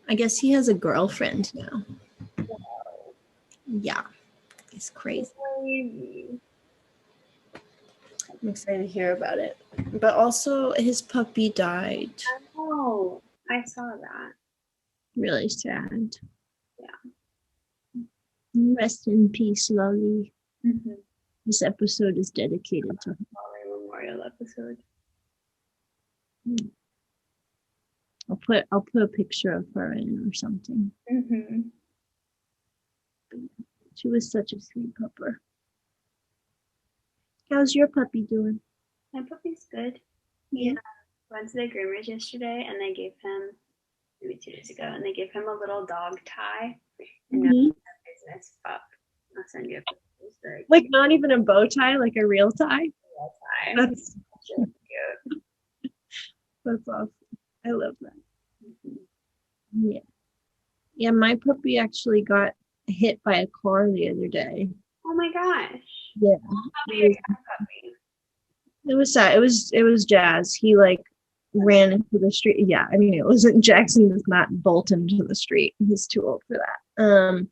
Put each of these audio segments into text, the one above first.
I guess he has a girlfriend now. Yeah, it's crazy. I'm excited to hear about it. But also, his puppy died. Oh, I saw that. Really sad. Yeah. Rest in peace, Lollie. Mm-hmm. This episode is dedicated to her. Lollie memorial episode. I'll put a picture of her in or something. Mm-hmm. She was such a sweet pupper. How's your puppy doing? My puppy's good. Yeah. Went to the groomers yesterday and they gave him, maybe 2 days ago, and they gave him a little dog tie. And now he's a nice pup. I'll send you a picture. Like not even a bow tie, like a real tie? Real tie. That's really cute. That's awesome. I love that. Mm-hmm. Yeah. Yeah, my puppy actually got hit by a car the other day. Oh my gosh. Yeah. It was sad. It was Jazz. He like ran into the street. Yeah, I mean it wasn't Jackson does not bolt into the street. He's too old for that.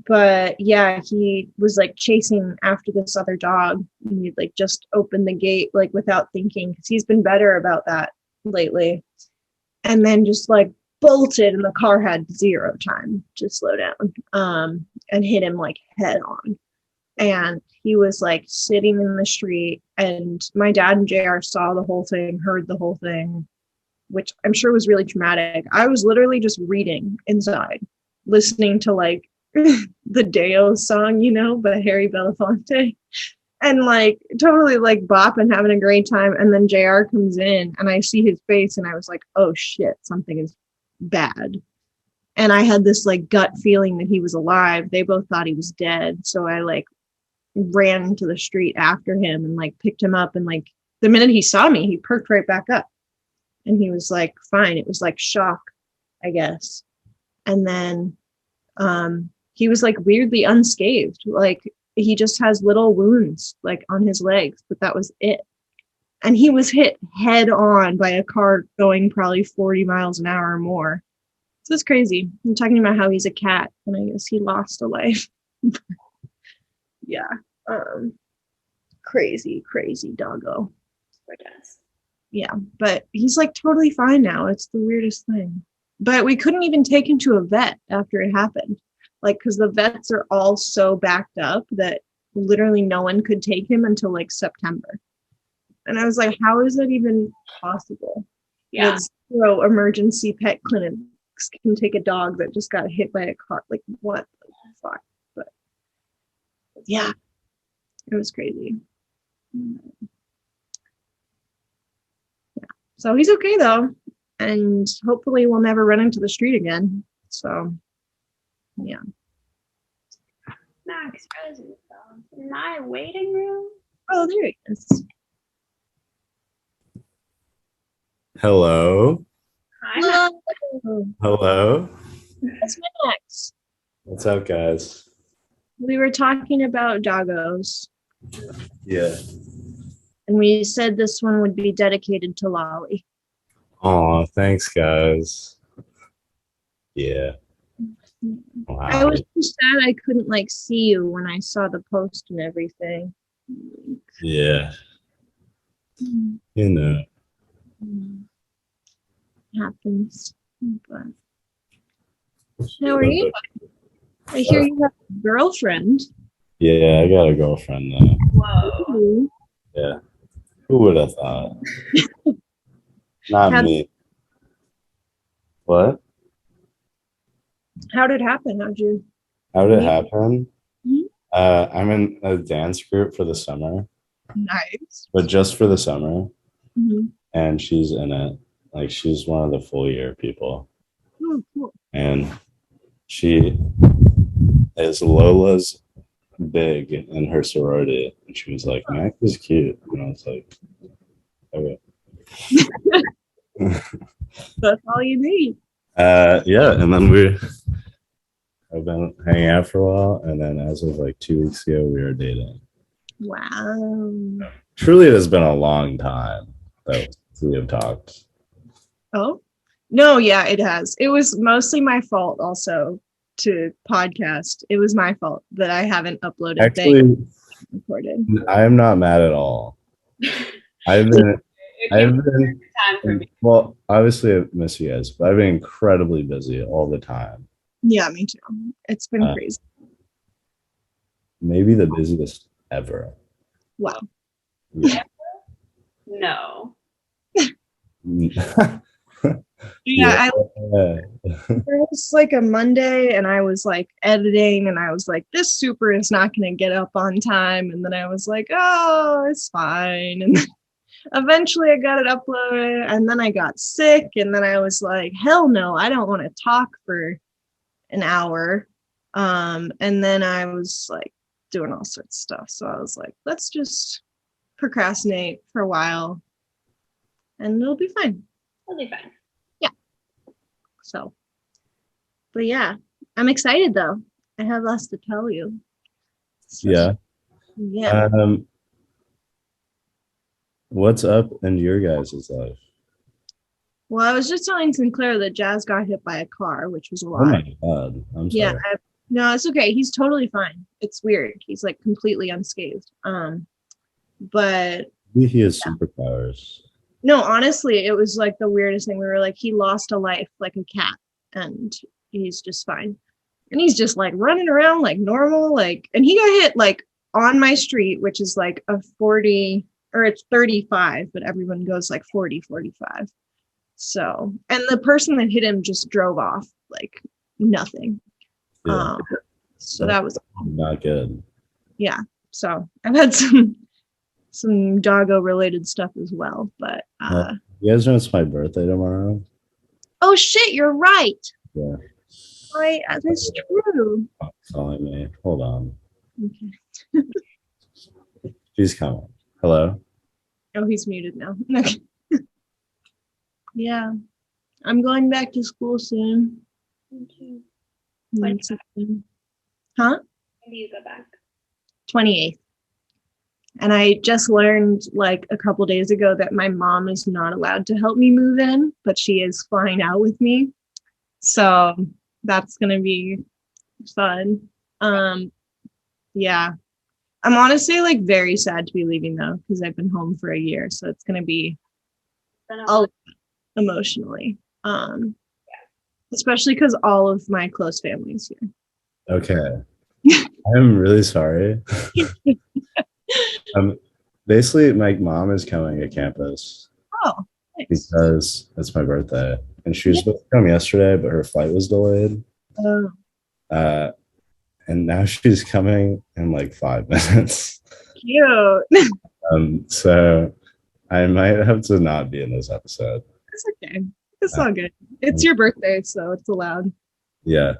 But yeah, he was like chasing after this other dog and he'd like just opened the gate like without thinking because he's been better about that lately. And then just like bolted and the car had zero time to slow down and hit him like head on. And he was like sitting in the street and my dad and JR saw the whole thing, heard the whole thing, which I'm sure was really traumatic. I was literally just reading inside, listening to like the Deo song, you know, by Harry Belafonte, and like totally like bopping, having a great time. And then JR comes in and I see his face and I was like, oh shit, something is bad. And I had this like gut feeling that he was alive. They both thought he was dead. So I like ran into the street after him and like picked him up. And like the minute he saw me, he perked right back up and he was like, fine. It was like shock, I guess. And then he was like weirdly unscathed. Like he just has little wounds like on his legs, but that was it. And he was hit head on by a car going probably 40 miles an hour or more. So it's crazy. I'm talking about how he's a cat and I guess he lost a life. Yeah. Crazy doggo. Yeah, but he's like totally fine now. It's the weirdest thing. But we couldn't even take him to a vet after it happened. Like, because the vets are all so backed up that literally no one could take him until like September. And I was like, how is that even possible? Yeah. Zero emergency pet clinics can take a dog that just got hit by a car. Like, what the fuck? But yeah, it was crazy. Yeah. So he's okay though. And hopefully we'll never run into the street again. So yeah. Max Rosenfeld in my waiting room. Oh, there he is. Hello. Hi. Hello. That's Max. What's up, guys? We were talking about doggos. Yeah. And we said this one would be dedicated to Lollie. Oh, thanks, guys. Yeah. Wow. I was so sad I couldn't like see you when I saw the post and everything. Yeah. You know. Happens. But how are you? I hear you have a girlfriend. Yeah, I got a girlfriend now. Whoa. Yeah. Who would have thought? Not me. What? How did it happen? How did it happen? Mm-hmm. I'm in a dance group for the summer. Nice. But just for the summer. Mm-hmm. And she's in it. Like, she's one of the full year people. Oh, cool. And she is Lola's big in her sorority. And she was like, Max is cute. And I was like, okay. That's all you need. Yeah, and then I've been hanging out for a while, and then as of like 2 weeks ago, we were dating. Wow. Truly, it has been a long time that we have talked. Oh, No, yeah, it has. It was mostly my fault also to podcast. It was my fault that I haven't uploaded Actually, recorded. I am not mad at all. I've been Time for me. well, obviously I miss you guys, but I've been incredibly busy all the time. Yeah, me too. It's been crazy. Maybe the busiest ever. Wow. Yeah. No. Yeah, it was like a Monday and I was like editing and I was like, this super is not going to get up on time. And then I was like, oh, it's fine. And then eventually I got it uploaded and then I got sick. And then I was like, hell no, I don't want to talk for an hour. And then I was like doing all sorts of stuff. So I was like, let's just procrastinate for a while and it'll be fine. It'll be fine. So, but yeah, I'm excited though. I have lots to tell you. So, yeah. What's up in your guys' life? Well, I was just telling Sinclair that Jazz got hit by a car, which was a lot. Oh my god, I'm sorry. Yeah, no, it's okay. He's totally fine. It's weird. He's like completely unscathed. But Maybe he has superpowers. No, honestly, it was like the weirdest thing. We were like, he lost a life like a cat and he's just fine. And he's just like running around like normal, like, and he got hit like on my street, which is like a 40 or it's 35, but everyone goes like 40, 45. So, and the person that hit him just drove off like nothing. Yeah. So that was not good. Yeah. So I've had some doggo related stuff as well, but you guys know it's my birthday tomorrow. Oh shit, you're right. Yeah, right, that's true. Calling me, hold on. Okay. She's coming. Hello. Oh, he's muted now. Yeah, I'm going back to school soon. Okay. Huh? When do you go back? 28th. And I just learned like a couple days ago that my mom is not allowed to help me move in, but she is flying out with me. So that's going to be fun. Yeah. I'm honestly like very sad to be leaving though, because I've been home for a year. So it's going to be all emotionally. Especially because all of my close family is here. Okay. I'm really sorry. Basically, my mom is coming to campus. Oh, nice. Because it's my birthday, and she was supposed to come yesterday, but her flight was delayed. Oh. And now she's coming in like 5 minutes. Cute. So I might have to not be in this episode. It's okay. It's all good. It's your birthday, so it's allowed. Yeah.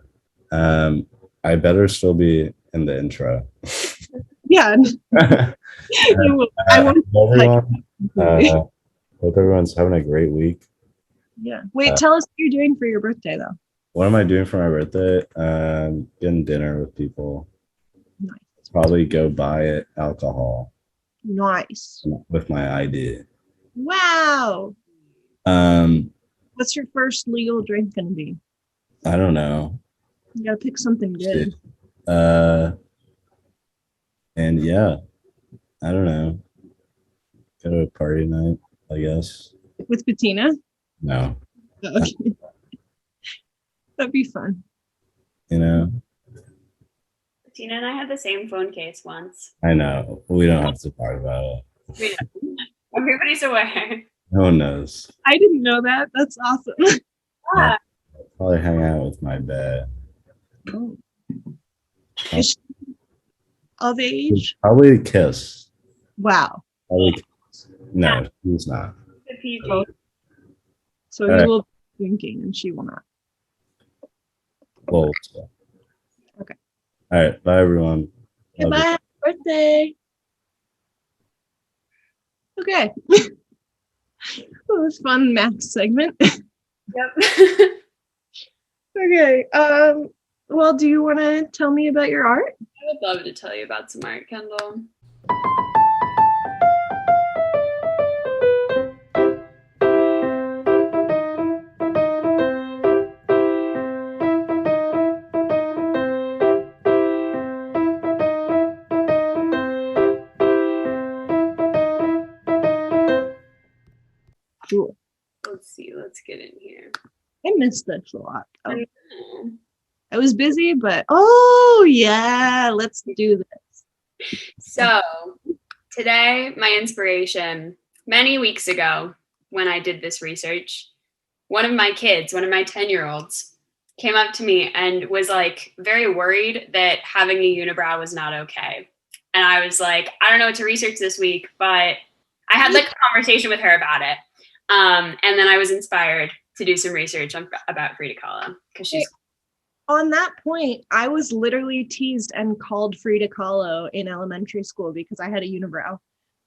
I better still be in the intro. Yeah. Hope everyone's having a great week. Yeah. Wait, tell us what you're doing for your birthday, though. What am I doing for my birthday? Getting dinner with people. Nice. Probably go buy alcohol. Nice. With my ID. Wow. What's your first legal drink gonna be? I don't know. You gotta pick something good. And yeah, I don't know. Go to a party night, I guess. With Bettina? No. Okay. That'd be fun. You know? Bettina and I had the same phone case once. I know. We don't have to talk about it. Everybody's aware. No one knows. I didn't know that. That's awesome. Yeah. I'll probably hang out with my bae. Oh. Is she of age? Probably kiss. Wow. Probably kiss. No, he's not. So he will be drinking and she will not. Well, okay. All right. Bye, everyone. Goodbye. Happy birthday. Okay. That was fun math segment. Yep. Okay. Well, do you want to tell me about your art? I would love to tell you about some art, Kendall. get in here. I missed this a lot. I Oh, know. I was busy, but oh yeah, let's do this. So today, my inspiration, many weeks ago when I did this research, one of my kids, one of my 10-year-olds, came up to me and was like very worried that having a unibrow was not okay. And I was like, I don't know what to research this week, but I had like a conversation with her about it. And then I was inspired to do some research about Frida Kahlo because she's on that point. I was literally teased and called Frida Kahlo in elementary school because I had a unibrow.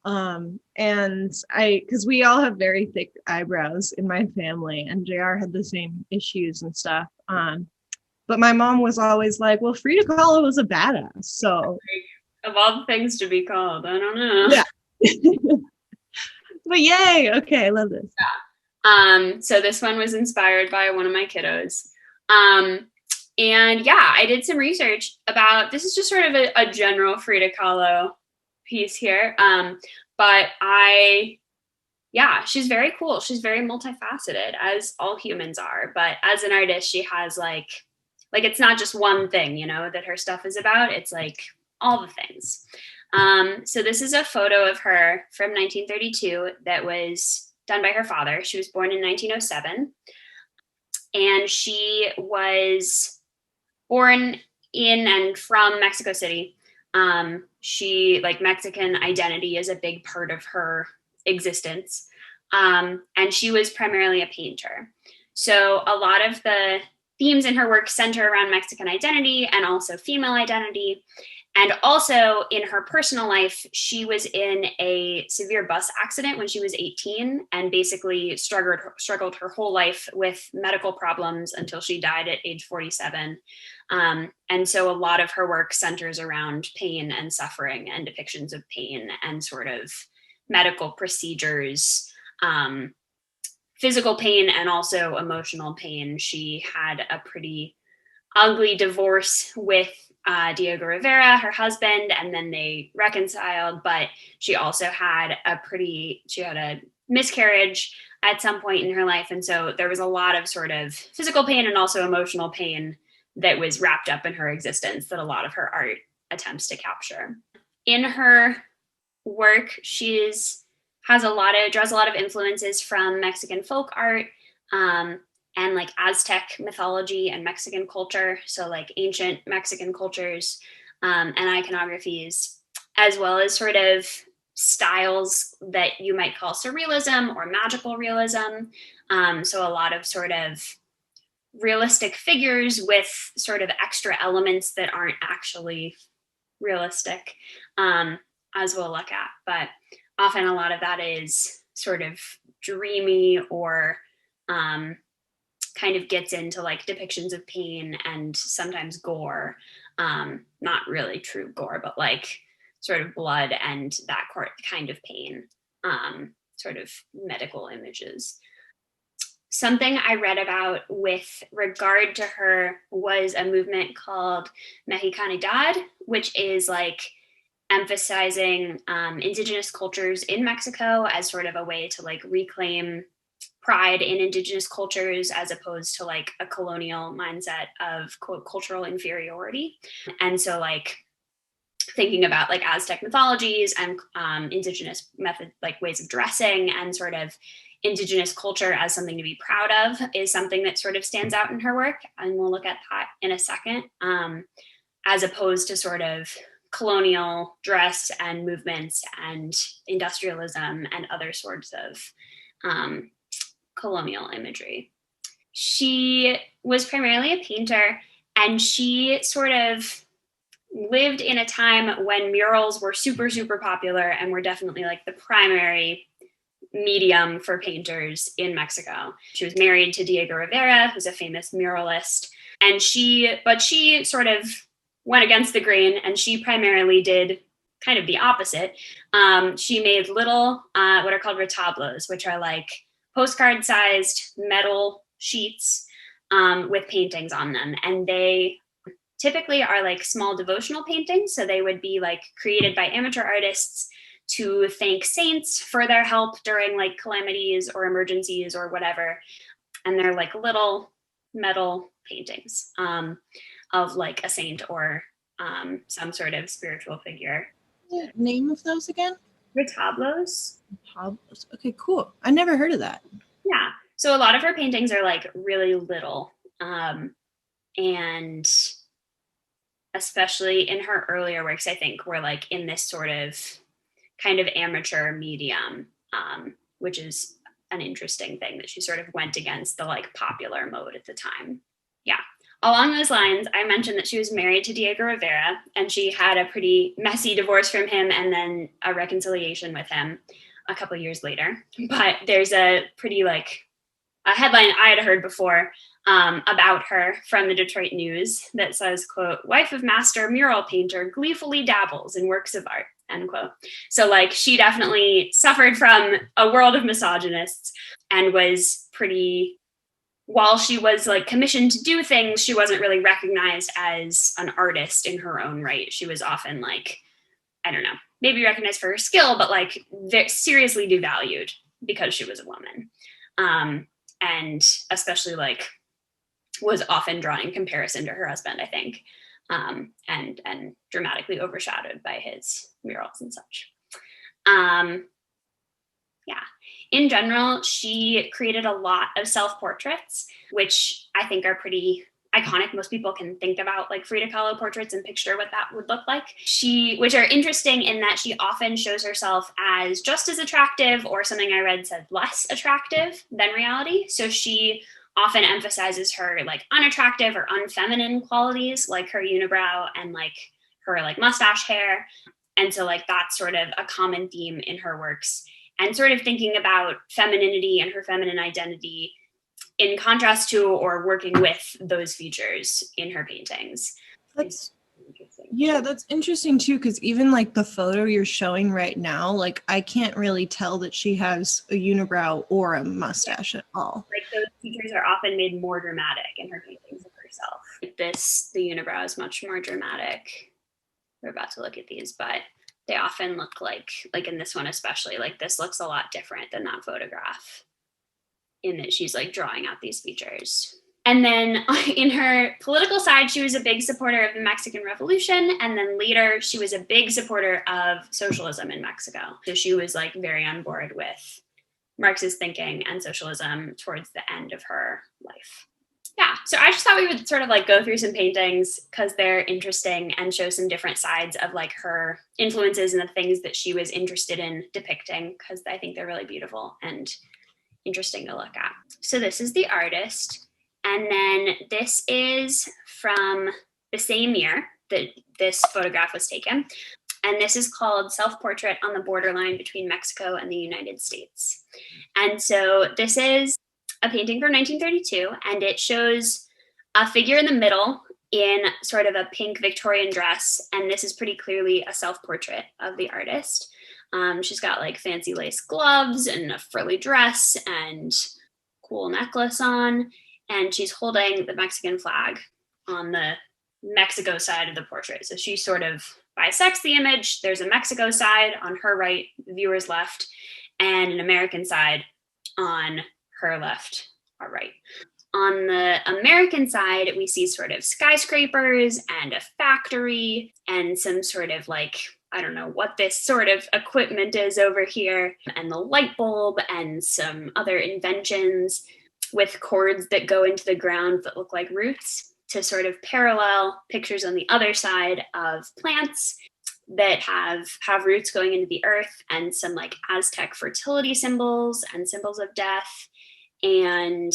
And because we all have very thick eyebrows in my family, and JR had the same issues and stuff. But my mom was always like, well, Frida Kahlo was a badass. So of all the things to be called, I don't know. Yeah. But yay. Okay. I love this. Yeah. So this one was inspired by one of my kiddos. And yeah, I did some research about, this is just sort of a general Frida Kahlo piece here. But she's very cool. She's very multifaceted, as all humans are. But as an artist, she has like it's not just one thing, you know, that her stuff is about. It's like all the things. So this is a photo of her from 1932 that was done by her father. She was born in 1907. And she was born in and from Mexico City. She, like, Mexican identity is a big part of her existence. And she was primarily a painter. So a lot of the themes in her work center around Mexican identity and also female identity. And also in her personal life, she was in a severe bus accident when she was 18 and basically struggled her whole life with medical problems until she died at age 47. And so a lot of her work centers around pain and suffering and depictions of pain and sort of medical procedures, physical pain and also emotional pain. She had a pretty ugly divorce with Diego Rivera, her husband, and then they reconciled, but she also had a miscarriage at some point in her life. And so there was a lot of sort of physical pain and also emotional pain that was wrapped up in her existence that a lot of her art attempts to capture. In her work, draws a lot of influences from Mexican folk art, and like Aztec mythology and Mexican culture. So like ancient Mexican cultures, and iconographies, as well as sort of styles that you might call surrealism or magical realism. So a lot of sort of realistic figures with sort of extra elements that aren't actually realistic, as we'll look at. But often a lot of that is sort of dreamy or kind of gets into like depictions of pain and sometimes gore, not really true gore, but like sort of blood and that kind of pain, sort of medical images. Something I read about with regard to her was a movement called Mexicanidad, which is like emphasizing indigenous cultures in Mexico as sort of a way to like reclaim pride in indigenous cultures as opposed to like a colonial mindset of quote cultural inferiority. And so like thinking about like Aztec mythologies and indigenous method, like ways of dressing and sort of indigenous culture as something to be proud of is something that sort of stands out in her work. And we'll look at that in a second, as opposed to sort of colonial dress and movements and industrialism and other sorts of colonial imagery. She was primarily a painter, and she sort of lived in a time when murals were super, super popular and were definitely like the primary medium for painters in Mexico. She was married to Diego Rivera, who's a famous muralist, and she sort of went against the grain, and she primarily did kind of the opposite. She made little, what are called retablos, which are like postcard-sized metal sheets with paintings on them. And they typically are like small devotional paintings. So they would be like created by amateur artists to thank saints for their help during like calamities or emergencies or whatever. and they're like little metal paintings of like a saint or some sort of spiritual figure. Yeah, name of those again? Retablos. Pablos. Okay, cool. I never heard of that. Yeah. So a lot of her paintings are like really little. And especially in her earlier works, I think were like in this sort of kind of amateur medium, which is an interesting thing that she sort of went against the like popular mode at the time. Yeah. Along those lines, I mentioned that she was married to Diego Rivera, and she had a pretty messy divorce from him and then a reconciliation with him a couple years later. But there's a pretty like a headline I had heard before about her from the Detroit News that says, quote, "Wife of master mural painter gleefully dabbles in works of art," end quote. So like she definitely suffered from a world of misogynists and was pretty, while she was like commissioned to do things, she wasn't really recognized as an artist in her own right. She was often like, I don't know, maybe recognized for her skill, but like seriously devalued because she was a woman. And especially like was often drawn in comparison to her husband, I think, and dramatically overshadowed by his murals and such. Yeah. In general, she created a lot of self-portraits, which I think are pretty iconic. Most people can think about like Frida Kahlo portraits and picture what that would look like. Which are interesting in that she often shows herself as just as attractive, or something I read said less attractive than reality. So she often emphasizes her like unattractive or unfeminine qualities, like her unibrow and like her like mustache hair. And so like that's sort of a common theme in her works, and sort of thinking about femininity and her feminine identity in contrast to or working with those features in her paintings. That's yeah, that's interesting too, because even like the photo you're showing right now, like I can't really tell that she has a unibrow or a mustache at all. Like those features are often made more dramatic in her paintings of herself. Like this, the unibrow is much more dramatic. We're about to look at these, but they often look like in this one especially, like this looks a lot different than that photograph, in that she's like drawing out these features. And then in her political side, she was a big supporter of the Mexican Revolution. And then later, she was a big supporter of socialism in Mexico. So she was like very on board with Marxist thinking and socialism towards the end of her life. Yeah, so I just thought we would sort of like go through some paintings because they're interesting and show some different sides of like her influences and the things that she was interested in depicting, because I think they're really beautiful and interesting to look at. So this is the artist. And then this is from the same year that this photograph was taken. And this is called Self-Portrait on the Borderline Between Mexico and the United States. And so this is a painting from 1932, and it shows a figure in the middle in sort of a pink Victorian dress. And this is pretty clearly a self-portrait of the artist. She's got like fancy lace gloves and a frilly dress and cool necklace on. And she's holding the Mexican flag on the Mexico side of the portrait. So she sort of bisects the image. There's a Mexico side on her right, the viewer's left, and an American side on her left or right. On the American side, we see sort of skyscrapers and a factory and some sort of like, I don't know what this sort of equipment is over here, and the light bulb and some other inventions with cords that go into the ground that look like roots, to sort of parallel pictures on the other side of plants that have roots going into the earth, and some like Aztec fertility symbols and symbols of death, and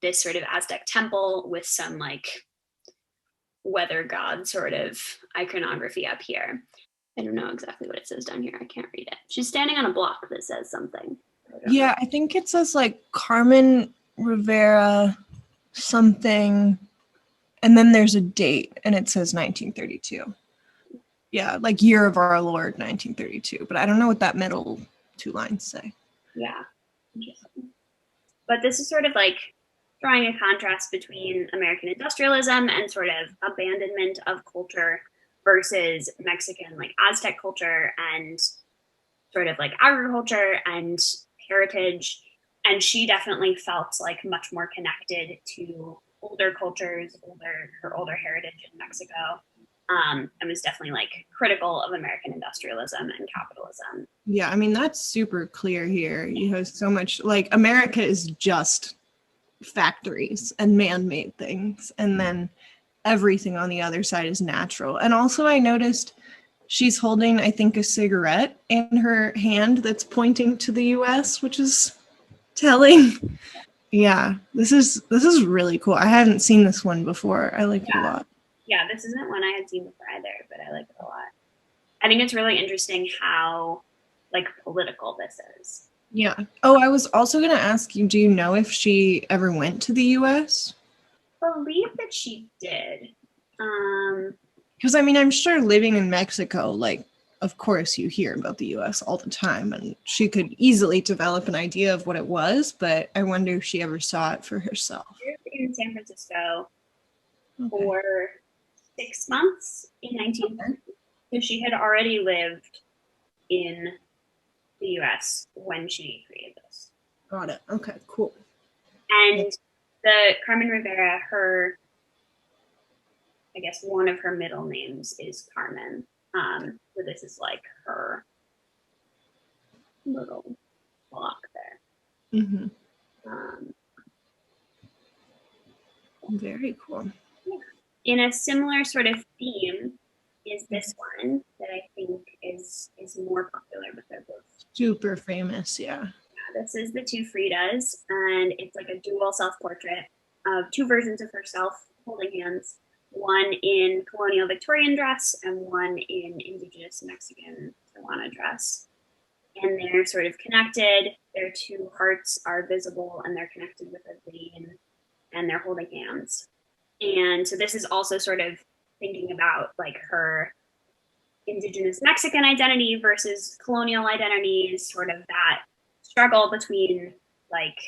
this sort of Aztec temple with some like weather god sort of iconography up here. I don't know exactly what it says down here. I can't read it. She's standing on a block that says something. Yeah, I think it says like Carmen Rivera something, and then there's a date, and it says 1932. Yeah, like year of our Lord, 1932. But I don't know what that middle two lines say. Yeah, interesting. But this is sort of like drawing a contrast between American industrialism and sort of abandonment of culture versus Mexican like Aztec culture and sort of like agriculture and heritage. and she definitely felt like much more connected to older cultures, her older heritage in Mexico, and was definitely like critical of American industrialism and capitalism. Yeah, I mean, that's super clear here. You have so much, like, America is just factories and man-made things, and then everything on the other side is natural. And also I noticed she's holding, I think, a cigarette in her hand that's pointing to the US, which is telling. Yeah, this is really cool. I hadn't seen this one before. I like it a lot. Yeah, this isn't one I had seen before either, but I like it a lot. I think it's really interesting how like political this is. Yeah. Oh, I was also going to ask you, do you know if she ever went to the US? I believe that she did. Because I mean, I'm sure living in Mexico, like, of course you hear about the US all the time, and she could easily develop an idea of what it was, but I wonder if she ever saw it for herself. She lived in San Francisco for 6 months in 1930. So she had already lived in the US when she created this. Got it. Okay, cool. And the Carmen Rivera, I guess one of her middle names is Carmen. So this is like her little block there. Mm-hmm. Very cool. Yeah. In a similar sort of theme is this one that I think is more popular, but they're both super famous. Yeah. This is the two Fridas, and it's like a dual self-portrait of two versions of herself holding hands, one in colonial Victorian dress and one in indigenous Mexican Tijuana dress. And they're sort of connected. Their two hearts are visible and they're connected with a vein, and they're holding hands. And so this is also sort of thinking about like her indigenous Mexican identity versus colonial identities, sort of that struggle between like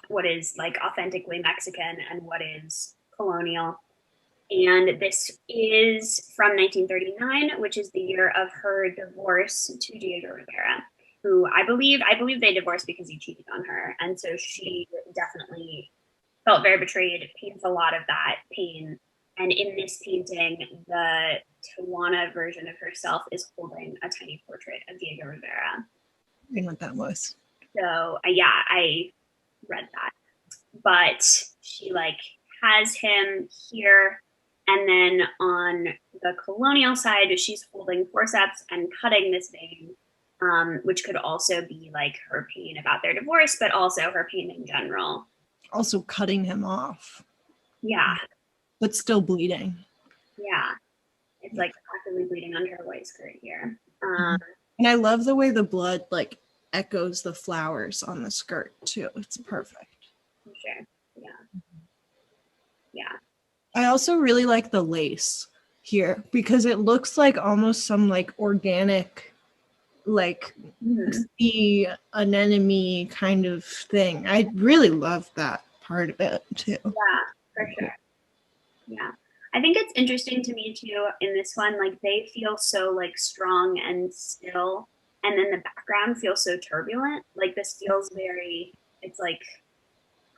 what is like authentically Mexican and what is colonial. And this is from 1939, which is the year of her divorce to Diego Rivera, who I believe they divorced because he cheated on her. And so she definitely felt very betrayed, paints a lot of that pain. And in this painting, the Tijuana version of herself is holding a tiny portrait of Diego Rivera. I know what that was. So yeah, I read that. But she like has him here, and then on the colonial side, she's holding forceps and cutting this vein, which could also be like her pain about their divorce, but also her pain in general. Also cutting him off. Yeah. But still bleeding. Yeah. It's like actively bleeding under her white skirt here. And I love the way the blood like echoes the flowers on the skirt too. It's perfect. Sure. Yeah. Yeah. I also really like the lace here because it looks like almost some like organic, like sea anemone kind of thing. I really love that part of it too. Yeah, for sure. Yeah. I think it's interesting to me too in this one, like they feel so like strong and still, and then the background feels so turbulent. Like this feels very, it's like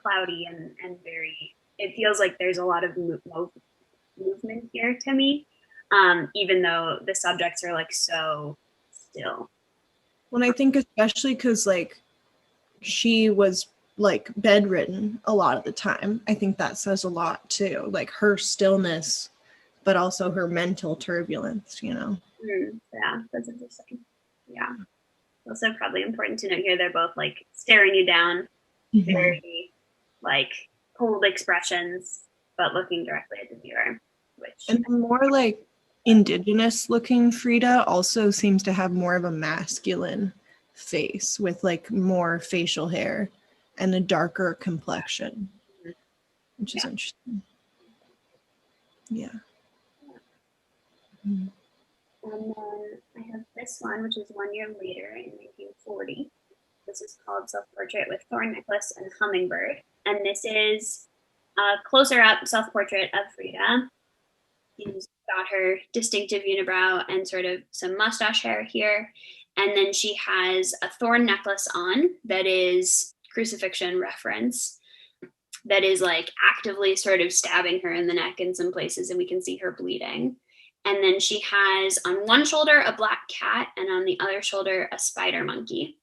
cloudy and very, it feels like there's a lot of movement here to me, even though the subjects are like so still. Well, I think especially because like she was like bedridden a lot of the time. I think that says a lot too, like her stillness, but also her mental turbulence, you know? Yeah, that's interesting. Yeah. Also probably important to note here, they're both like staring you down, very like cold expressions, but looking directly at the viewer. And the more like indigenous looking Frida also seems to have more of a masculine face with like more facial hair and a darker complexion, which is interesting. Yeah. And then I have this one, which is 1 year later in 1940. This is called Self-Portrait with Thorn Necklace and Hummingbird. And this is a closer up self-portrait of Frida. She's got her distinctive unibrow and sort of some mustache hair here. And then she has a thorn necklace on that is crucifixion reference, that is like actively sort of stabbing her in the neck in some places, and we can see her bleeding. And then she has on one shoulder a black cat and on the other shoulder a spider monkey,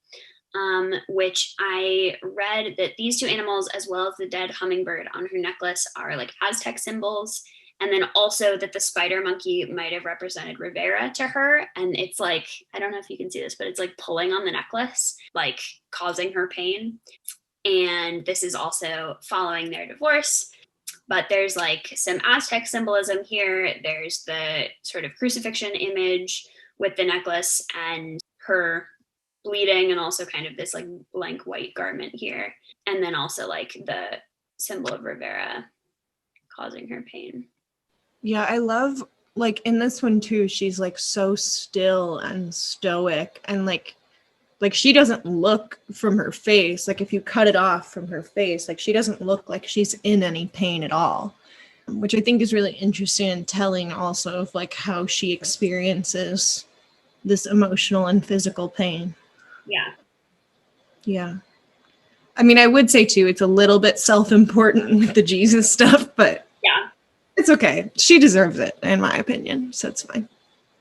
which I read that these two animals, as well as the dead hummingbird on her necklace, are like Aztec symbols. And then also that the spider monkey might have represented Rivera to her. And it's like, I don't know if you can see this, but it's like pulling on the necklace, like causing her pain. And this is also following their divorce. But there's like some Aztec symbolism here. There's the sort of crucifixion image with the necklace and her bleeding, and also kind of this like blank white garment here. And then also like the symbol of Rivera causing her pain. Yeah, I love, like, in this one too, she's like so still and stoic, and like she doesn't look from her face, like if you cut it off from her face, like she doesn't look like she's in any pain at all, which I think is really interesting and telling also of like how she experiences this emotional and physical pain. Yeah. I mean, I would say too, it's a little bit self-important with the Jesus stuff, but yeah, it's okay. She deserves it, in my opinion, so it's fine.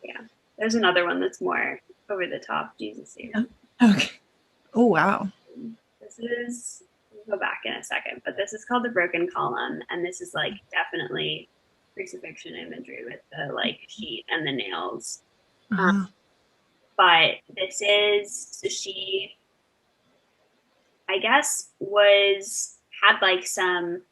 Yeah. There's another one that's more over the top, Jesus here. Yeah. Okay. Oh, wow. This is, we'll go back in a second, but this is called the Broken Column, and this is like definitely crucifixion imagery with the like sheet and the nails. But this is, she, I guess, had like some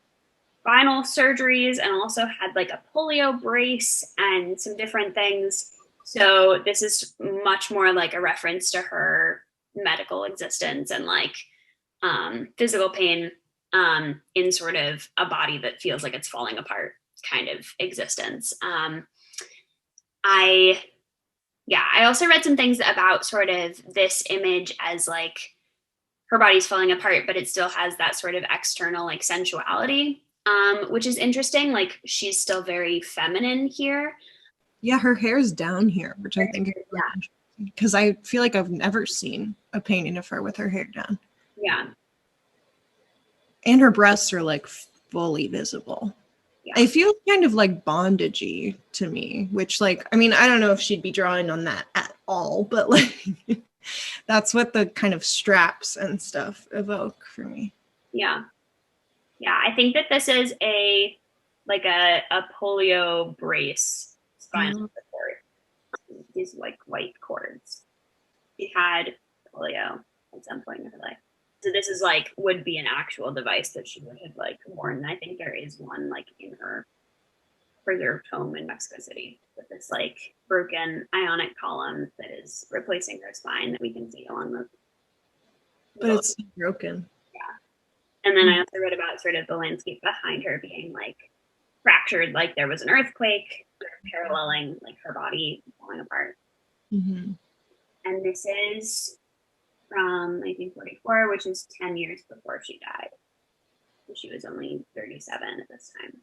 spinal surgeries and also had like a polio brace and some different things. So this is much more like a reference to her medical existence and like physical pain in sort of a body that feels like it's falling apart kind of existence. I also read some things about sort of this image as like her body's falling apart, but it still has that sort of external like sensuality, which is interesting. Like she's still very feminine here. Yeah, her hair's down here, which I think is because I feel like I've never seen a painting of her with her hair down. Yeah. And her breasts are like fully visible. Yeah. I feel kind of like bondagey to me, which like, I mean, I don't know if she'd be drawing on that at all, but like that's what the kind of straps and stuff evoke for me. Yeah. Yeah. I think that this is a polio brace spinal support. These like white cords. She had polio at some point in her life. So this is like would be an actual device that she would have like worn. I think there is one like in her preserved home in Mexico City with this like broken ionic column that is replacing her spine that we can see along the. But it's broken. Yeah. And then I also read about sort of the landscape behind her being like fractured, like there was an earthquake paralleling like her body falling apart. Mm-hmm. And this is from 1944, which is 10 years before she died. So she was only 37 at this time.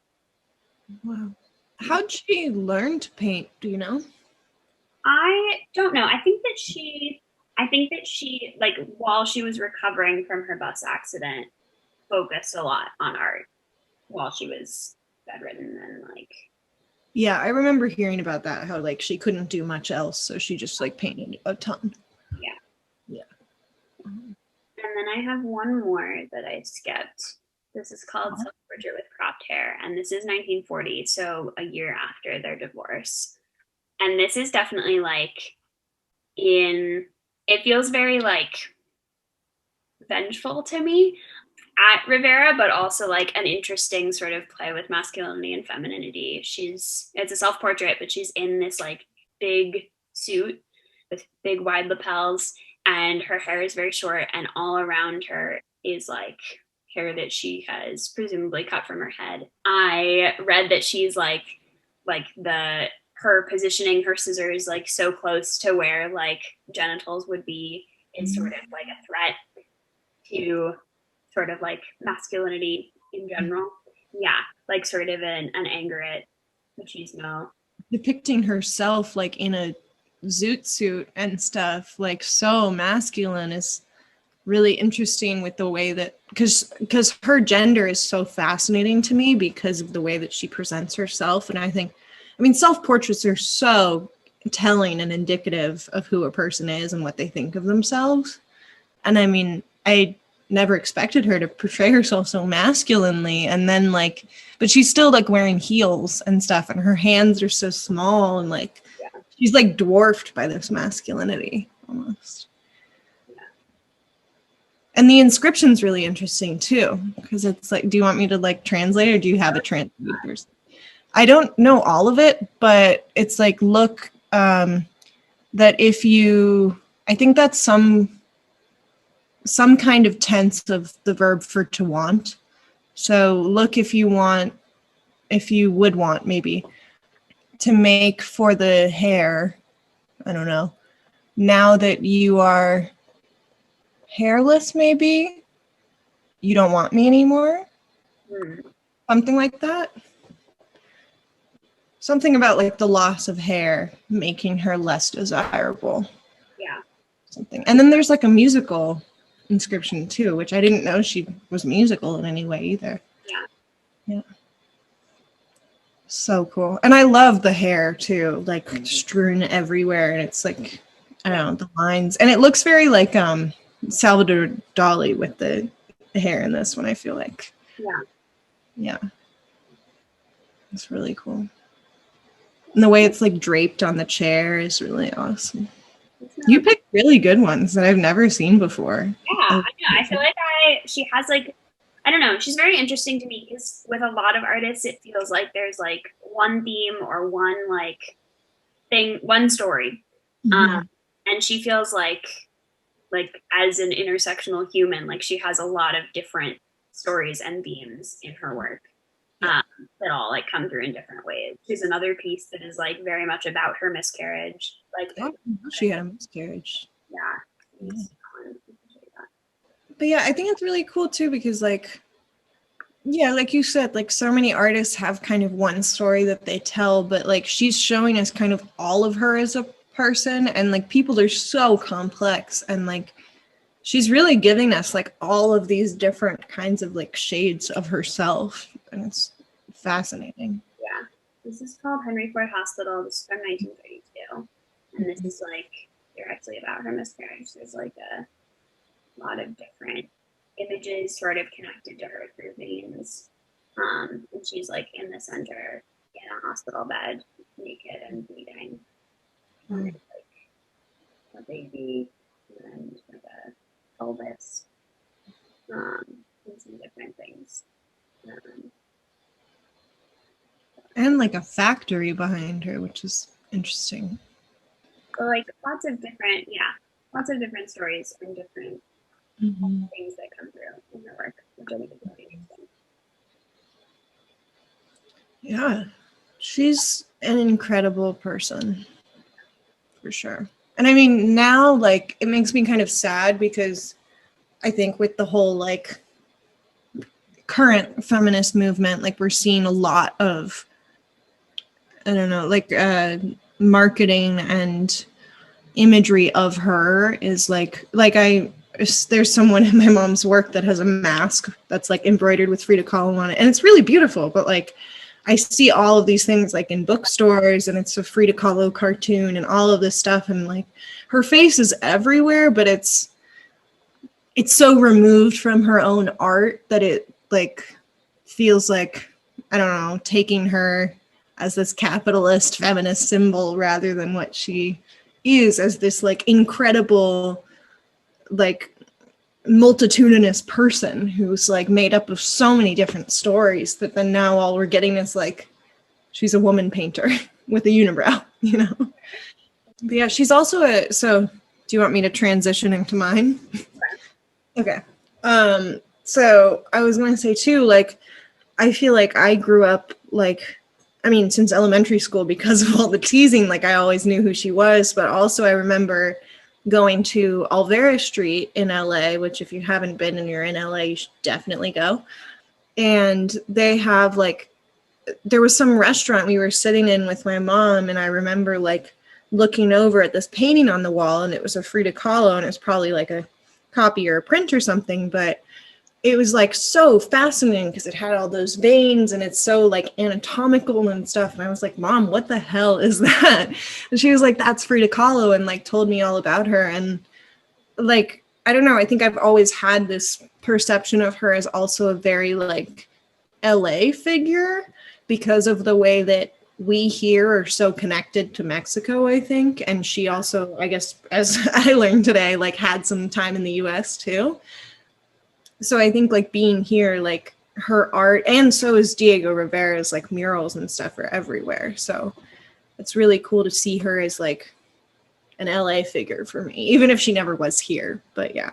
Wow. How'd she learn to paint? Do you know? I don't know. I think that she, like, while she was recovering from her bus accident, focused a lot on art while she was bedridden and like. Yeah, I remember hearing about that, how like she couldn't do much else, so she just like painted a ton. Yeah. Yeah. And then I have one more that I skipped. This is called Self-Portrait with Cropped Hair, and this is 1940, so a year after their divorce. And this is definitely like it feels very like vengeful to me at Rivera, but also like an interesting sort of play with masculinity and femininity. It's a self-portrait, but she's in this like big suit with big wide lapels, and her hair is very short, and all around her is like hair that she has presumably cut from her head. I read that she's like her positioning her scissors like so close to where like genitals would be is sort of like a threat to sort of like masculinity in general. Yeah, like sort of an anger at machismo. Depicting herself like in a zoot suit and stuff, like so masculine, is really interesting with the way that, because her gender is so fascinating to me because of the way that she presents herself. And I mean, self-portraits are so telling and indicative of who a person is and what they think of themselves. And I mean, I never expected her to portray herself so masculinely, and then like, but she's still like wearing heels and stuff, and her hands are so small, and like she's like dwarfed by this masculinity almost. And the inscription's really interesting too, because it's like, do you want me to like translate, or do you have a translator? I don't know all of it, but it's like, look, that if you, I think that's some kind of tense of the verb for to want. So look, if you would want maybe to make for the hair, I don't know, now that you are hairless, maybe you don't want me anymore. Something like that. Something about like the loss of hair making her less desirable. Yeah. Something. And then there's like a musical inscription too, which I didn't know she was musical in any way either. Yeah. So cool. And I love the hair too, like strewn everywhere, and it's like, I don't know, the lines, and it looks very like Salvador Dali with the hair in this one, I feel like. Yeah, it's really cool. And the way it's like draped on the chair is really awesome. You picked really good ones that I've never seen before. Yeah, I know. I feel like she has like, I don't know, she's very interesting to me, because with a lot of artists, it feels like there's like one theme or one like thing, one story. And she feels like as an intersectional human, like she has a lot of different stories and themes in her work that all like come through in different ways. She's another piece that is like very much about her miscarriage. Like she had a miscarriage. Yeah. But yeah, I think it's really cool too, because like, yeah, like you said, like so many artists have kind of one story that they tell, but like she's showing us kind of all of her as a person, and like people are so complex, and like she's really giving us like all of these different kinds of like shades of herself, and it's fascinating. Yeah, this is called Henry Ford Hospital. This is from 1932, and this is like directly about her miscarriage. There's like a lot of different images sort of connected to her through veins, and she's like in the center in a hospital bed, naked and bleeding. Like a baby, and like a pelvis, and some different things. And like a factory behind her, which is interesting. So like lots of different stories and different things that come through in her work, which I think is really interesting. Yeah, she's an incredible person, for sure. And I mean, now, like, it makes me kind of sad, because I think with the whole, like, current feminist movement, like, we're seeing a lot of, I don't know, like, marketing and imagery of her is there's someone in my mom's work that has a mask that's like embroidered with Frida Kahlo on it, and it's really beautiful, but like I see all of these things like in bookstores, and it's a Frida Kahlo cartoon and all of this stuff, and like her face is everywhere, but it's so removed from her own art that it like feels like, I don't know, taking her as this capitalist feminist symbol rather than what she is as this like incredible, like multitudinous person who's like made up of so many different stories, that then now all we're getting is like she's a woman painter with a unibrow, you know. But yeah, she's also so do you want me to transition into mine? Okay. So I was going to say too, like I feel like I grew up like, I mean, since elementary school, because of all the teasing, like I always knew who she was, but also I remember going to Alvera Street in LA, which if you haven't been and you're in LA, you should definitely go. And they have like, there was some restaurant we were sitting in with my mom, and I remember like looking over at this painting on the wall, and it was a Frida Kahlo, and it was probably like a copy or a print or something, but it was like so fascinating because it had all those veins and it's so like anatomical and stuff. And I was like, Mom, what the hell is that? And she was like, that's Frida Kahlo, and like told me all about her. And like, I don't know, I think I've always had this perception of her as also a very like LA figure because of the way that we here are so connected to Mexico, I think. And she also, I guess, as I learned today, like had some time in the US too. So I think like being here, like her art, and so is Diego Rivera's like murals and stuff are everywhere. So it's really cool to see her as like an LA figure for me, even if she never was here. But yeah.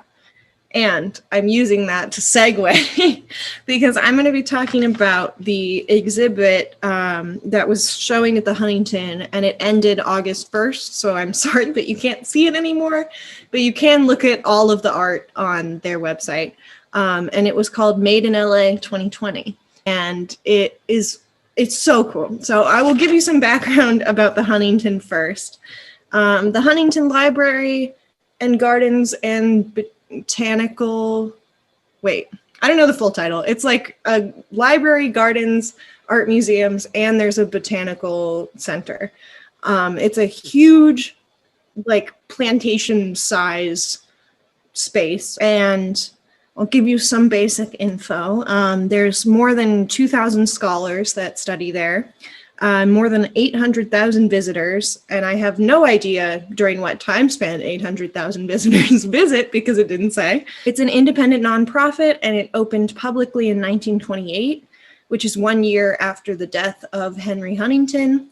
And I'm using that to segue because I'm going to be talking about the exhibit that was showing at the Huntington, and it ended August 1st. So I'm sorry, but you can't see it anymore, but you can look at all of the art on their website. And it was called Made in LA 2020. And it's so cool. So I will give you some background about the Huntington first. The Huntington Library and Gardens and Botanical, I don't know the full title. It's like a library, gardens, art museums, and there's a botanical center. It's a huge, like plantation size space, and I'll give you some basic info. There's more than 2,000 scholars that study there, more than 800,000 visitors, and I have no idea during what time span 800,000 visitors visit because it didn't say. It's an independent nonprofit, and it opened publicly in 1928, which is 1 year after the death of Henry Huntington.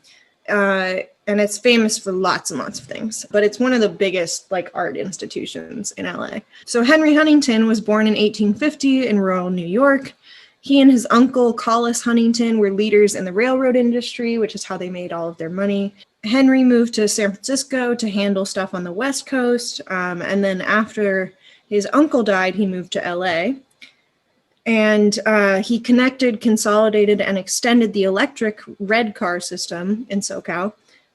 And it's famous for lots and lots of things, but it's one of the biggest like art institutions in LA. So Henry Huntington was born in 1850 in rural New York. He and his uncle, Collis Huntington, were leaders in the railroad industry, which is how they made all of their money. Henry moved to San Francisco to handle stuff on the West Coast. And then after his uncle died, he moved to LA. And he connected, consolidated, and extended the electric red car system in SoCal,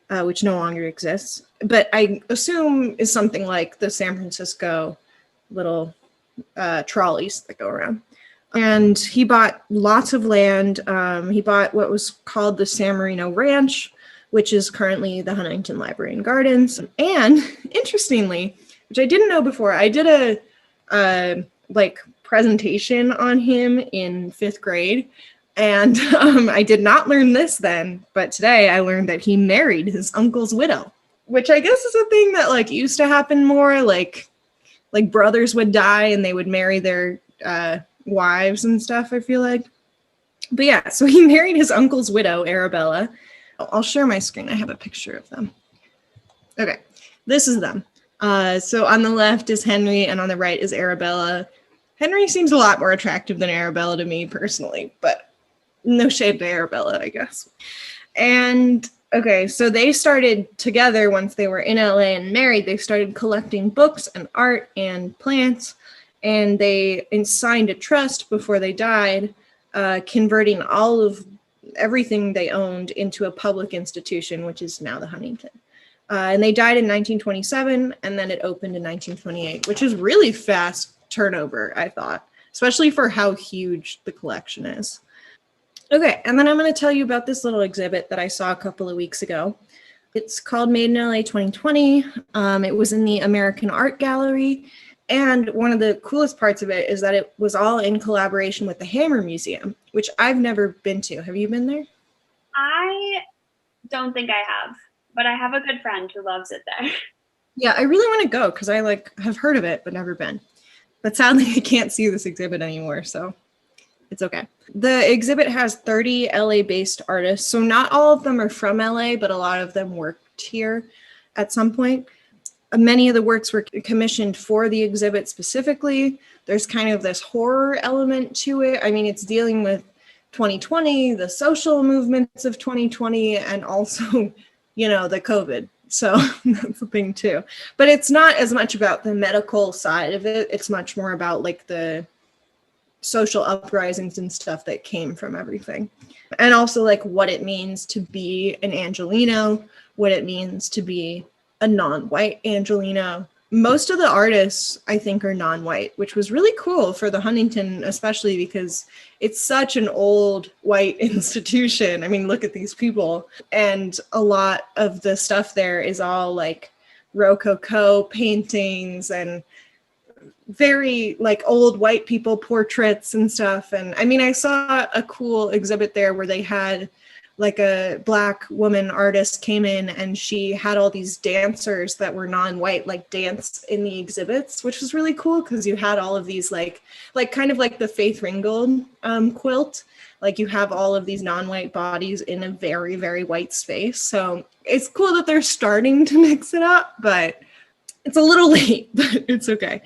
which no longer exists, but I assume is something like the San Francisco little trolleys that go around. And he bought lots of land. He bought what was called the San Marino Ranch, which is currently the Huntington Library and Gardens. And interestingly, which I didn't know before, I did a presentation on him in 5th grade. And I did not learn this then, but today I learned that he married his uncle's widow, which I guess is a thing that like used to happen more, like brothers would die and they would marry their wives and stuff, I feel like. But yeah, so he married his uncle's widow, Arabella. I'll share my screen. I have a picture of them. Okay, this is them. So on the left is Henry and on the right is Arabella. Henry seems a lot more attractive than Arabella to me personally, but no shade to Arabella, I guess. And okay, so they started together once they were in LA and married. They started collecting books and art and plants, and they signed a trust before they died, converting all of everything they owned into a public institution, which is now the Huntington. And they died in 1927, and then it opened in 1928, which is really fast turnover, I thought, especially for how huge the collection is. Okay, and then I'm going to tell you about this little exhibit that I saw a couple of weeks ago. It's called Made in LA 2020. It was in the American Art Gallery, and one of the coolest parts of it is that it was all in collaboration with the Hammer Museum, which I've never been to. Have you been there? I don't think I have, but I have a good friend who loves it there. Yeah, I really want to go because I have heard of it but never been. But sadly, I can't see this exhibit anymore, so it's okay. The exhibit has 30 LA-based artists, so not all of them are from LA, but a lot of them worked here at some point. Many of the works were commissioned for the exhibit specifically. There's kind of this horror element to it. I mean, it's dealing with 2020, the social movements of 2020, and also, you know, the COVID. So that's the thing too. But it's not as much about the medical side of it. It's much more about like the social uprisings and stuff that came from everything. And also like what it means to be an Angelino, what it means to be a non-white Angelino. Most of the artists, I think, are non-white, which was really cool for the Huntington, especially because it's such an old white institution. I mean, look at these people. And a lot of the stuff there is all like Rococo paintings and very like old white people portraits and stuff. And I mean, I saw a cool exhibit there where they had like a Black woman artist came in and she had all these dancers that were non-white like dance in the exhibits, which was really cool because you had all of these like kind of like the Faith Ringgold quilt. Like you have all of these non-white bodies in a very, very white space. So it's cool that they're starting to mix it up, but it's a little late, but it's okay.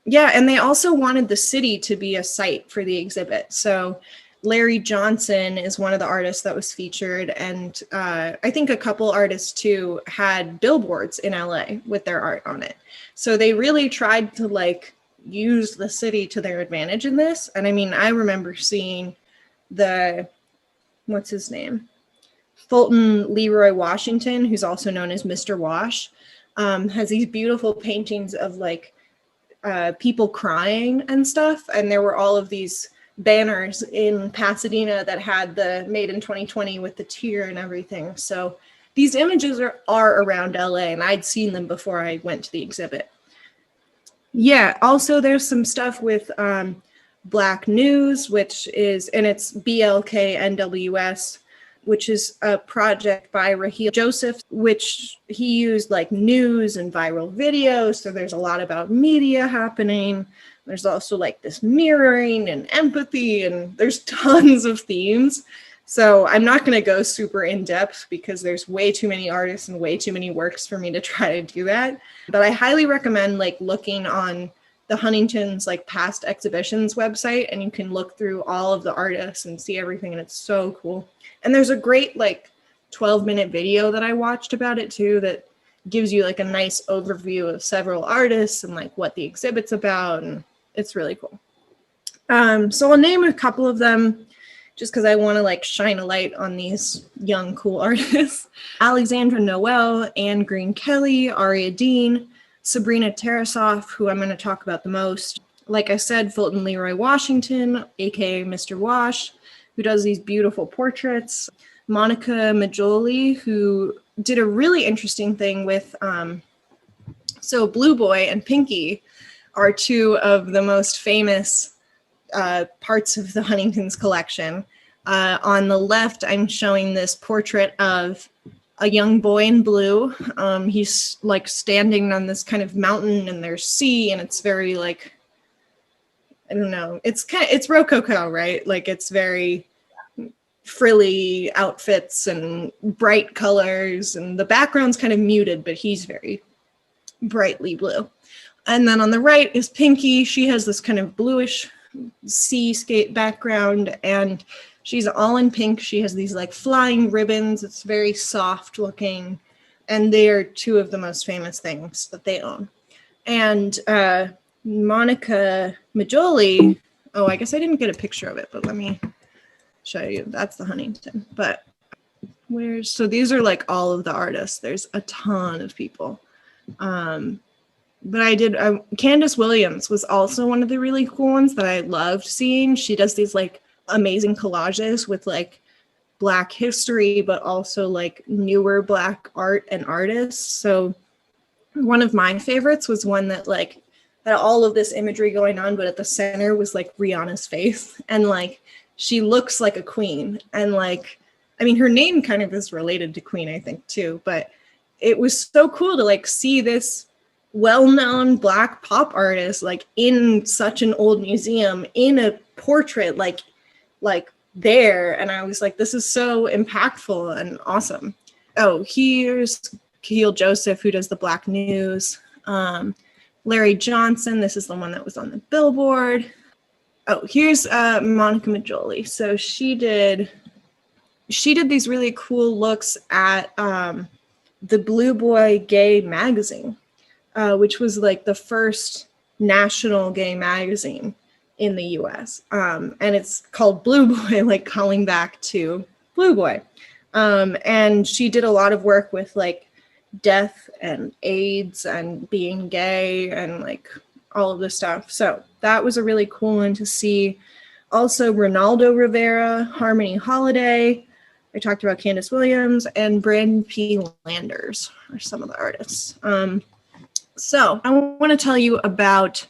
Yeah, and they also wanted the city to be a site for the exhibit. So Larry Johnson is one of the artists that was featured, and I think a couple artists too had billboards in LA with their art on it. So they really tried to like use the city to their advantage in this. And I mean, I remember seeing what's his name? Fulton Leroy Washington, who's also known as Mr. Wash, has these beautiful paintings of like people crying and stuff. And there were all of these banners in Pasadena that had the made in 2020 with the tear and everything. So these images are around LA, and I'd seen them before I went to the exhibit. Yeah, also there's some stuff with Black News, which is, and it's BLKNWS, which is a project by Raheel Joseph, which he used like news and viral videos. So there's a lot about media happening. There's also like this mirroring and empathy, and there's tons of themes. So I'm not going to go super in depth because there's way too many artists and way too many works for me to try to do that. But I highly recommend like looking on the Huntington's like past exhibitions website, and you can look through all of the artists and see everything, and it's so cool. And there's a great like 12-minute video that I watched about it too that gives you like a nice overview of several artists and like what the exhibit's about, and it's really cool. So I'll name a couple of them just because I want to like shine a light on these young, cool artists. Alexandra Noel, Anne Green Kelly, Aria Dean, Sabrina Tarasoff, who I'm going to talk about the most. Like I said, Fulton Leroy Washington, aka Mr. Wash, who does these beautiful portraits. Monica Majoli, who did a really interesting thing with, so Blue Boy and Pinky are two of the most famous parts of the Huntington's collection. On the left, I'm showing this portrait of a young boy in blue. He's like standing on this kind of mountain, and there's sea, and it's very like, I don't know, it's Rococo, right? Like it's very frilly outfits and bright colors, and the background's kind of muted, but he's very brightly blue. And then on the right is Pinky. She has this kind of bluish seascape background, and she's all in pink. She has these like flying ribbons. It's very soft looking, and they are two of the most famous things that they own. And Monica Majoli, oh, I guess I didn't get a picture of it, but let me show you. That's the Huntington. But so these are like all of the artists. There's a ton of people. But Candace Williams was also one of the really cool ones that I loved seeing. She does these like amazing collages with like Black history, but also like newer Black art and artists. So one of my favorites was one that like had all of this imagery going on, but at the center was like Rihanna's face, and like she looks like a queen. And like, I mean, her name kind of is related to Queen, I think too, but it was so cool to like see this well-known Black pop artist like in such an old museum in a portrait like there. And I was like, this is so impactful and awesome. Oh, here's Raheel Joseph, who does the Black News. Larry Johnson, this is the one that was on the billboard. Oh, here's Monica Majoli. So she did these really cool looks at the Blue Boy Gay magazine, which was like the first national gay magazine. in the US. And it's called Blue Boy, like calling back to Blue Boy. And she did a lot of work with like death and AIDS and being gay and like all of this stuff. So that was a really cool one to see. Also, Ronaldo Rivera, Harmony Holiday. I talked about Candace Williams, and Brandon P. Landers are some of the artists. So I want to tell you about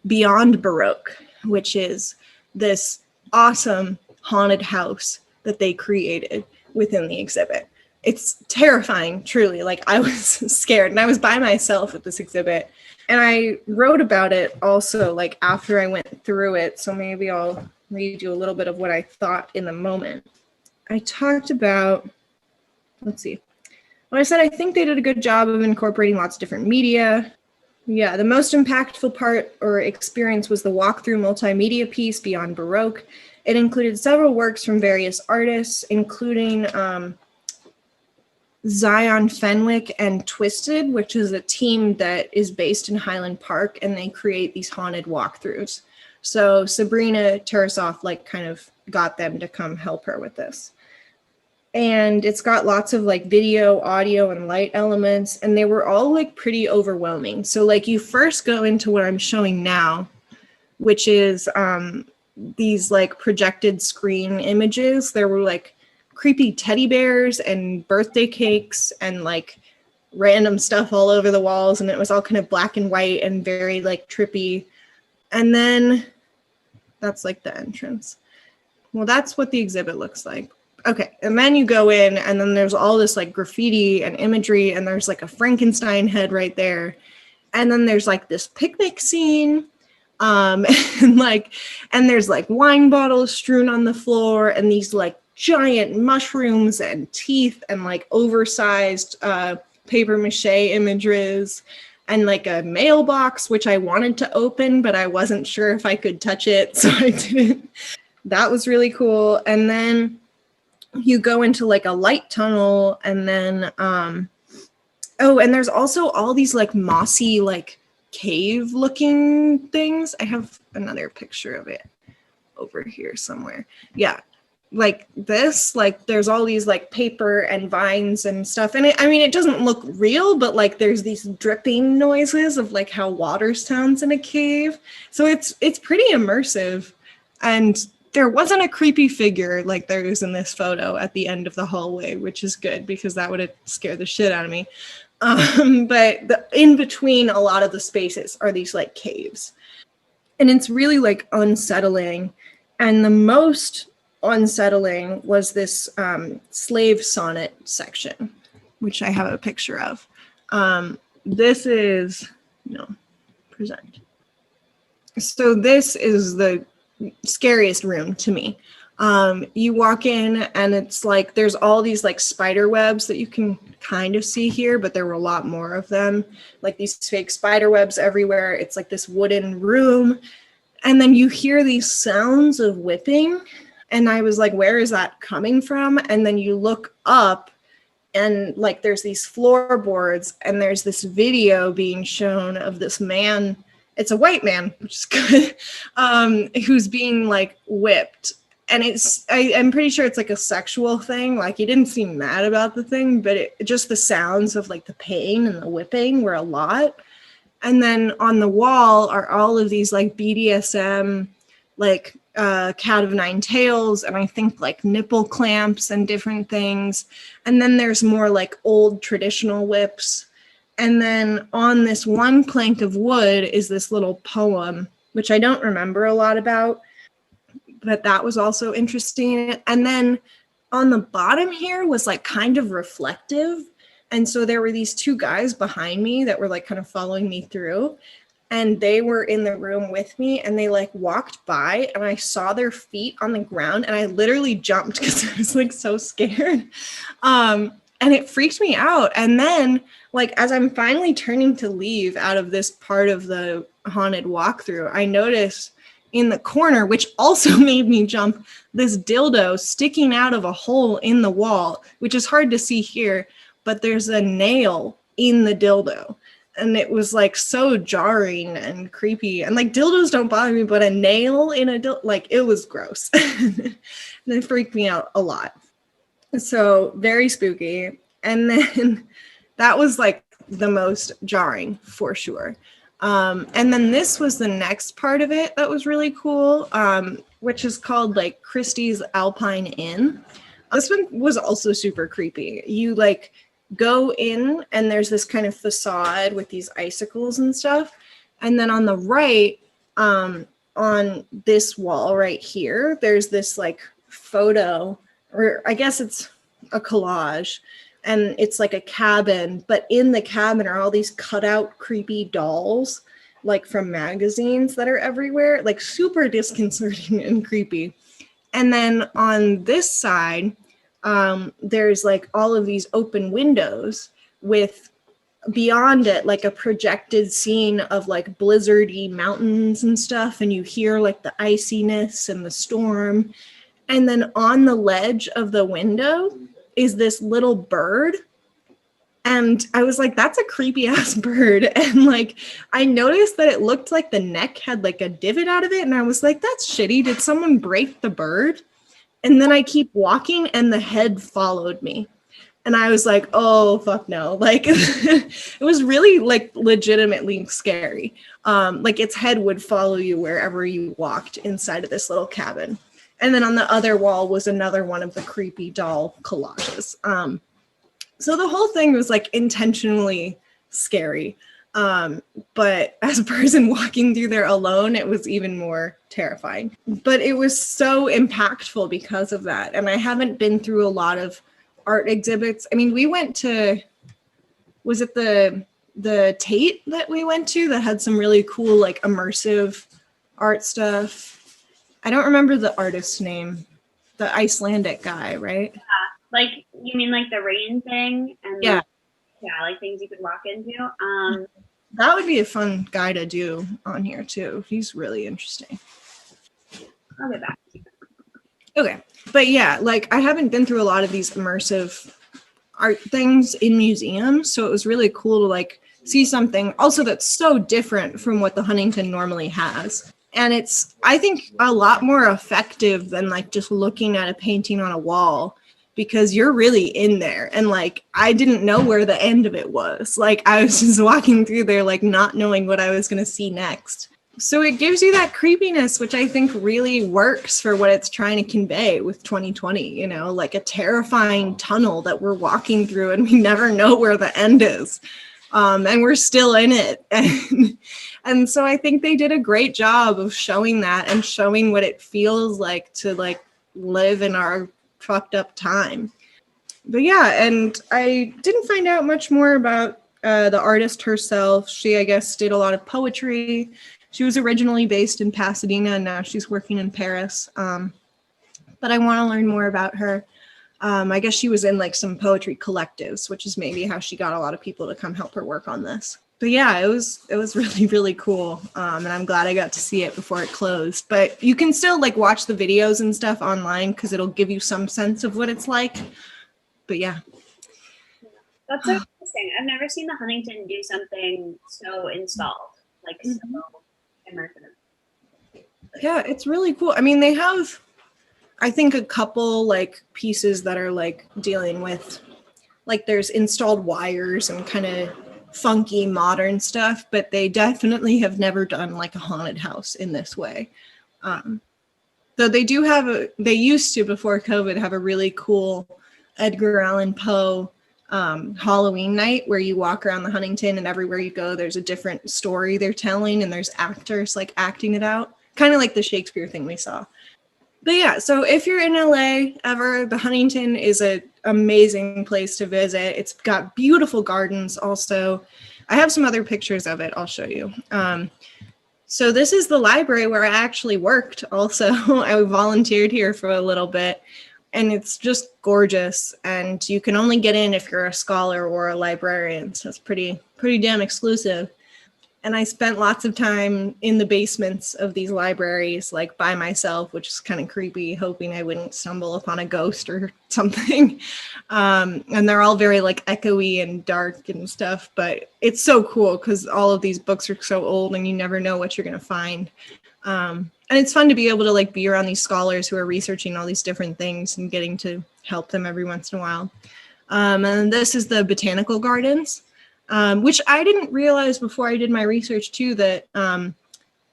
Beyond Baroque, which is this awesome haunted house that they created within the exhibit. It's terrifying, truly. Like, I was scared, and I was by myself at this exhibit. And I wrote about it also, like, after I went through it. So maybe I'll read you a little bit of what I thought in the moment. I talked about, let's see. Well, I said I think they did a good job of incorporating lots of different media. Yeah, the most impactful part or experience was the walkthrough multimedia piece, Beyond Baroque. It included several works from various artists, including Zion Fenwick and Twisted, which is a team that is based in Highland Park, and they create these haunted walkthroughs. So Sabrina Tarasoff like kind of got them to come help her with this. And it's got lots of like video, audio, and light elements, and they were all like pretty overwhelming. So like you first go into what I'm showing now, which is these like projected screen images. There were like creepy teddy bears and birthday cakes and like random stuff all over the walls, and it was all kind of black and white and very like trippy. And then that's like the entrance. Well, that's what the exhibit looks like. Okay, and then you go in, and then there's all this like graffiti and imagery, and there's like a Frankenstein head right there. And then there's like this picnic scene, and there's like wine bottles strewn on the floor, and these like giant mushrooms and teeth and like oversized paper mache images, and like a mailbox, which I wanted to open, but I wasn't sure if I could touch it, so I didn't. That was really cool. And then you go into like a light tunnel, and then and there's also all these like mossy like cave looking things. I have another picture of it over here somewhere. Yeah, like this, like there's all these like paper and vines and stuff, and it doesn't look real, but like there's these dripping noises of like how water sounds in a cave. So it's pretty immersive. And there wasn't a creepy figure like there is in this photo at the end of the hallway, which is good because that would have scared the shit out of me. But in between a lot of the spaces are these like caves. And it's really like unsettling. And the most unsettling was this slave sonnet section, which I have a picture of. This is, present. So this is the scariest room to me. You walk in, and it's like there's all these like spider webs that you can kind of see here, but there were a lot more of them, like these fake spider webs everywhere. It's like this wooden room, and then you hear these sounds of whipping, and I was like, where is that coming from? And then you look up, and like there's these floorboards, and there's this video being shown of this man. It's a white man, which is good, who's being like whipped. And I'm pretty sure it's like a sexual thing. Like he didn't seem mad about the thing, but just the sounds of like the pain and the whipping were a lot. And then on the wall are all of these like BDSM, like cat of nine tails, and I think like nipple clamps and different things. And then there's more like old traditional whips. And then on this one plank of wood is this little poem, which I don't remember a lot about, but that was also interesting. And then on the bottom here was like kind of reflective. And so there were these two guys behind me that were like kind of following me through, and they were in the room with me, and they like walked by, and I saw their feet on the ground, and I literally jumped because I was like so scared. And it freaked me out. And then like, as I'm finally turning to leave out of this part of the haunted walkthrough, I noticed in the corner, which also made me jump, this dildo sticking out of a hole in the wall, which is hard to see here, but there's a nail in the dildo. And it was like so jarring and creepy. And like dildos don't bother me, but a nail in a dildo, like it was gross. And it freaked me out a lot. So very spooky. And then that was like the most jarring for sure. And then this was the next part of it that was really cool, which is called like Christie's Alpine Inn. This one was also super creepy. You like go in and there's this kind of facade with these icicles and stuff. And then on the right, on this wall right here, there's this like photo, or I guess it's a collage, and it's like a cabin, but in the cabin are all these cutout creepy dolls, like from magazines that are everywhere, like super disconcerting and creepy. And then on this side, there's like all of these open windows with beyond it like a projected scene of like blizzardy mountains and stuff, and you hear like the iciness and the storm. And then on the ledge of the window is this little bird. And I was like, that's a creepy ass bird. And like, I noticed that it looked like the neck had like a divot out of it. And I was like, that's shitty. Did someone break the bird? And then I keep walking and the head followed me. And I was like, oh, fuck no. Like, it was really like legitimately scary. Like its head would follow you wherever you walked inside of this little cabin. And then on the other wall was another one of the creepy doll collages. So the whole thing was like intentionally scary. But as a person walking through there alone, it was even more terrifying. But it was so impactful because of that. And I haven't been through a lot of art exhibits. I mean, we went to, was it the Tate that we went to that had some really cool like immersive art stuff? I don't remember the artist's name, the Icelandic guy, right? Yeah. Like, you mean like the rain thing? And yeah. Like things you could walk into. That would be a fun guy to do on here too. He's really interesting. I'll get back. Okay. But yeah, like I haven't been through a lot of these immersive art things in museums. So it was really cool to like see something also that's so different from what the Huntington normally has. And it's, I think, a lot more effective than like just looking at a painting on a wall, because you're really in there. And like, I didn't know where the end of it was. Like I was just walking through there, like not knowing what I was going to see next. So it gives you that creepiness, which I think really works for what it's trying to convey with 2020, you know, like a terrifying tunnel that we're walking through and we never know where the end is. And we're still in it. And so I think they did a great job of showing that and showing what it feels like to like live in our fucked up time. But yeah, and I didn't find out much more about the artist herself. She, I guess, did a lot of poetry. She was originally based in Pasadena and now she's working in Paris. But I want to learn more about her. I guess she was in like some poetry collectives, which is maybe how she got a lot of people to come help her work on this. But yeah, it was really, really cool. And I'm glad I got to see it before it closed. But you can still like watch the videos and stuff online because it'll give you some sense of what it's like. But yeah. That's so interesting. I've never seen the Huntington do something so installed, like so immersive. Yeah, it's really cool. I mean, they have, I think, a couple like pieces that are like dealing with, like there's installed wires and kind of funky modern stuff, but they definitely have never done like a haunted house in this way. Though they do have they used to before COVID have a really cool Edgar Allan Poe Halloween night where you walk around the Huntington and everywhere you go there's a different story they're telling and there's actors like acting it out, kind of like the Shakespeare thing we saw. But yeah, so if you're in LA ever, the Huntington is an amazing place to visit. It's got beautiful gardens also. I have some other pictures of it I'll show you. So this is the library where I actually worked also. I volunteered here for a little bit and it's just gorgeous. And you can only get in if you're a scholar or a librarian. So it's pretty damn exclusive. And I spent lots of time in the basements of these libraries, like by myself, which is kind of creepy, hoping I wouldn't stumble upon a ghost or something. And they're all very like echoey and dark and stuff, but it's so cool because all of these books are so old and you never know what you're going to find. And it's fun to be able to like be around these scholars who are researching all these different things and getting to help them every once in a while. And this is the botanical gardens. Which I didn't realize before I did my research too, that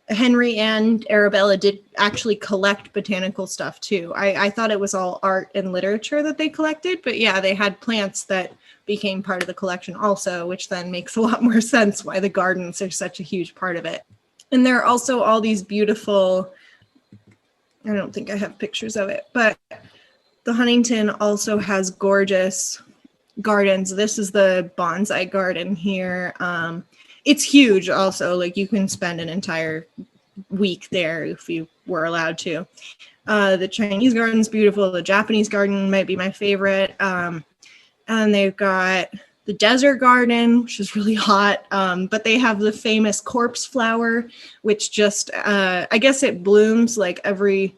Henry and Arabella did actually collect botanical stuff too. I thought it was all art and literature that they collected, but yeah, they had plants that became part of the collection also, which then makes a lot more sense why the gardens are such a huge part of it. And there are also all these beautiful, I don't think I have pictures of it, but the Huntington also has gorgeous gardens. This is the bonsai garden here. It's huge also, like you can spend an entire week there if you were allowed to. The Chinese garden's beautiful. The Japanese garden might be my favorite. And they've got the desert garden, which is really hot. But they have the famous corpse flower, which just, I guess it blooms like every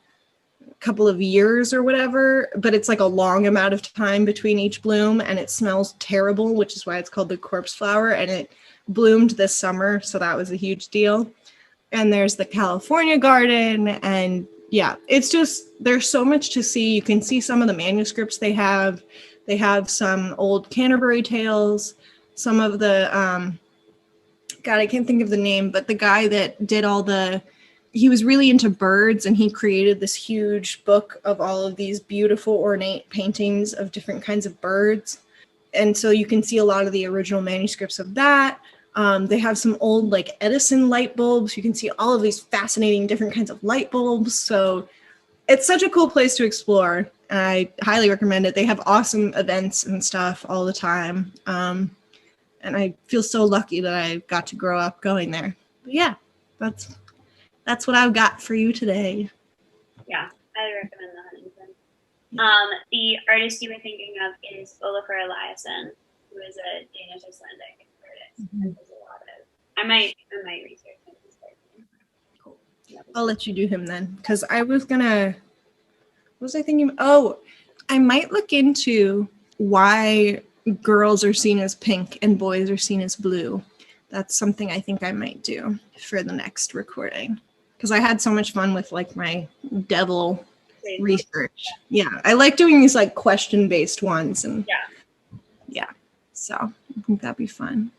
couple of years or whatever, but it's like a long amount of time between each bloom and it smells terrible, which is why it's called the corpse flower, and it bloomed this summer, so that was a huge deal. And there's the California garden, and yeah, it's just, there's so much to see. You can see some of the manuscripts they have some old Canterbury tales, some of the God, I can't think of the name, but the guy that did he was really into birds, and he created this huge book of all of these beautiful ornate paintings of different kinds of birds. And so you can see a lot of the original manuscripts of that. They have some old like Edison light bulbs. You can see all of these fascinating different kinds of light bulbs. So it's such a cool place to explore. I highly recommend it. They have awesome events and stuff all the time. And I feel so lucky that I got to grow up going there. But yeah, that's what I've got for you today. Yeah, I recommend the Huntington. The artist you were thinking of is Olafur Eliasson, who is a Danish Icelandic artist. Mm-hmm. There's a lot of. I might research him. Cool. I'll let you do him then, because I was gonna. What was I thinking? Oh, I might look into why girls are seen as pink and boys are seen as blue. That's something I think I might do for the next recording. Because I had so much fun with like my devil research. Yeah, I like doing these like question-based ones, and yeah. So I think that'd be fun.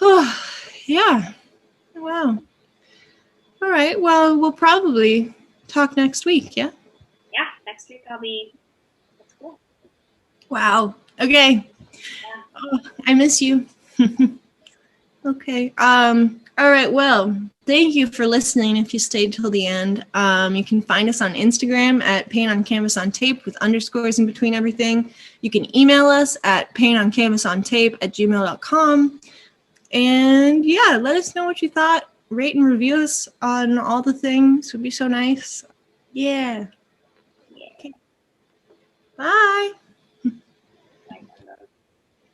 Oh, yeah. Wow. All right. Well, we'll probably talk next week. Yeah. Yeah, next week I'll be. That's cool. Wow. Okay. Yeah. Oh, I miss you. Okay. All right. Well, thank you for listening. If you stayed till the end, you can find us on Instagram at paintoncanvasontape with underscores in between everything. You can email us at paintoncanvasontape@gmail.com. And yeah, let us know what you thought. Rate and review us on all the things. Would be so nice. Yeah. Okay. Bye. Bye.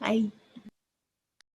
Bye.